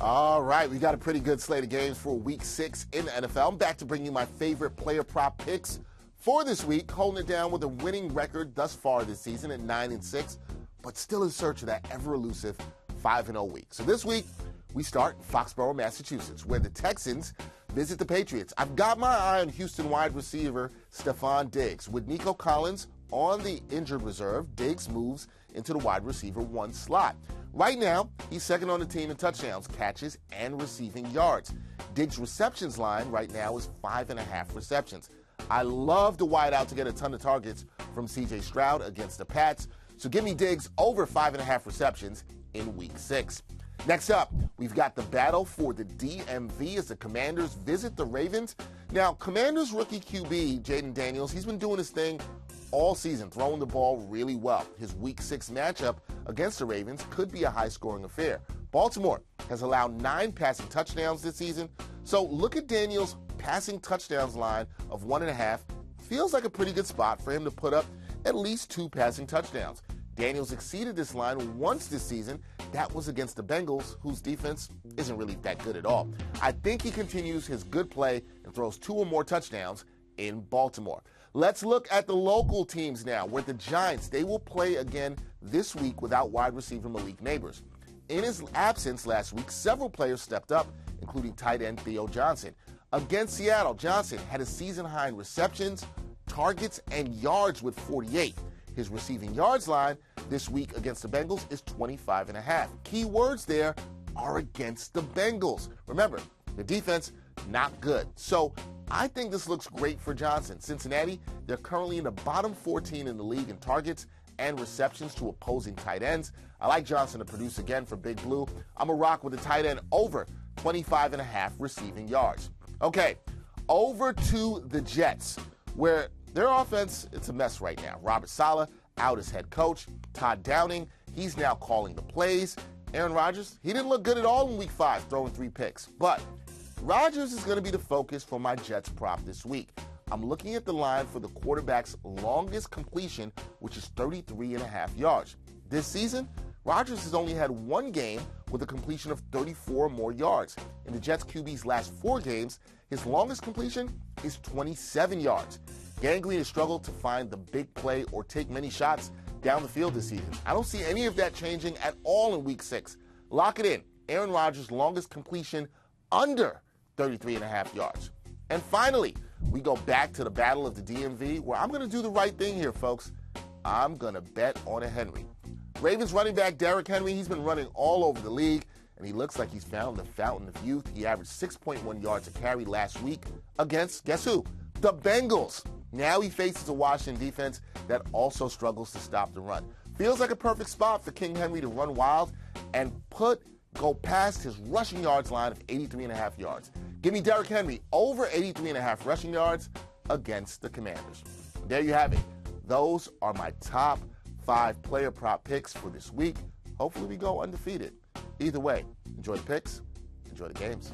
All right, we got a pretty good slate of games for Week 6 in the NFL. I'm back to bring you my favorite player prop picks for this week, holding it down with a winning record thus far this season at 9-6, but still in search of that ever-elusive 5-0 week. So this week, we start in Foxborough, Massachusetts, where the Texans visit the Patriots. I've got my eye on Houston wide receiver Stefan Diggs. With Nico Collins on the injured reserve, Diggs moves into the wide receiver 1 slot. Right now, he's second on the team in touchdowns, catches, and receiving yards. Diggs' receptions line right now is 5.5 receptions. I love the wideout to get a ton of targets from C.J. Stroud against the Pats, so give me Diggs over 5.5 receptions in Week 6. Next up, we've got the battle for the DMV as the Commanders visit the Ravens. Now, Commanders rookie QB, Jaden Daniels, he's been doing his thing all season, throwing the ball really well. His Week 6 matchup against the Ravens could be a high-scoring affair. Baltimore has allowed 9 passing touchdowns this season, so look at Daniels' passing touchdowns line of 1.5. Feels like a pretty good spot for him to put up at least 2 passing touchdowns. Daniels exceeded this line once this season. That was against the Bengals, whose defense isn't really that good at all. I think he continues his good play and throws 2 or more touchdowns in Baltimore. Let's look at the local teams now, where the Giants, they will play again this week without wide receiver Malik Nabers. In his absence last week, several players stepped up, including tight end Theo Johnson. Against Seattle, Johnson had a season-high in receptions, targets, and yards with 48. His receiving yards line this week against the Bengals is 25.5. Key words there are against the Bengals. Remember, the defense, not good. So I think this looks great for Johnson. Cincinnati, they're currently in the bottom 14 in the league in targets and receptions to opposing tight ends. I like Johnson to produce again for Big Blue. I'm a rock with the tight end over 25.5 receiving yards. Okay, over to the Jets, where their offense, it's a mess right now. Robert Saleh out as head coach. Todd Downing, he's now calling the plays. Aaron Rodgers, he didn't look good at all in Week 5, throwing 3 picks. But Rodgers is going to be the focus for my Jets prop this week. I'm looking at the line for the quarterback's longest completion, which is 33.5 yards. This season, Rodgers has only had 1 game with a completion of 34 or more yards. In the Jets QB's last 4 games, his longest completion is 27 yards. Gangrene has struggled to find the big play or take many shots down the field this season. I don't see any of that changing at all in Week 6. Lock it in. Aaron Rodgers' longest completion under 33.5 yards. And finally, we go back to the battle of the DMV, where I'm going to do the right thing here, folks. I'm going to bet on a Henry. Ravens running back Derrick Henry, he's been running all over the league, and he looks like he's found the fountain of youth. He averaged 6.1 yards a carry last week against, guess who? The Bengals. Now he faces a Washington defense that also struggles to stop the run. Feels like a perfect spot for King Henry to run wild and go past his rushing yards line of 83.5 yards. Give me Derrick Henry over 83.5 rushing yards against the Commanders. There you have it. Those are my top 5 player prop picks for this week. Hopefully we go undefeated. Either way, enjoy the picks, enjoy the games.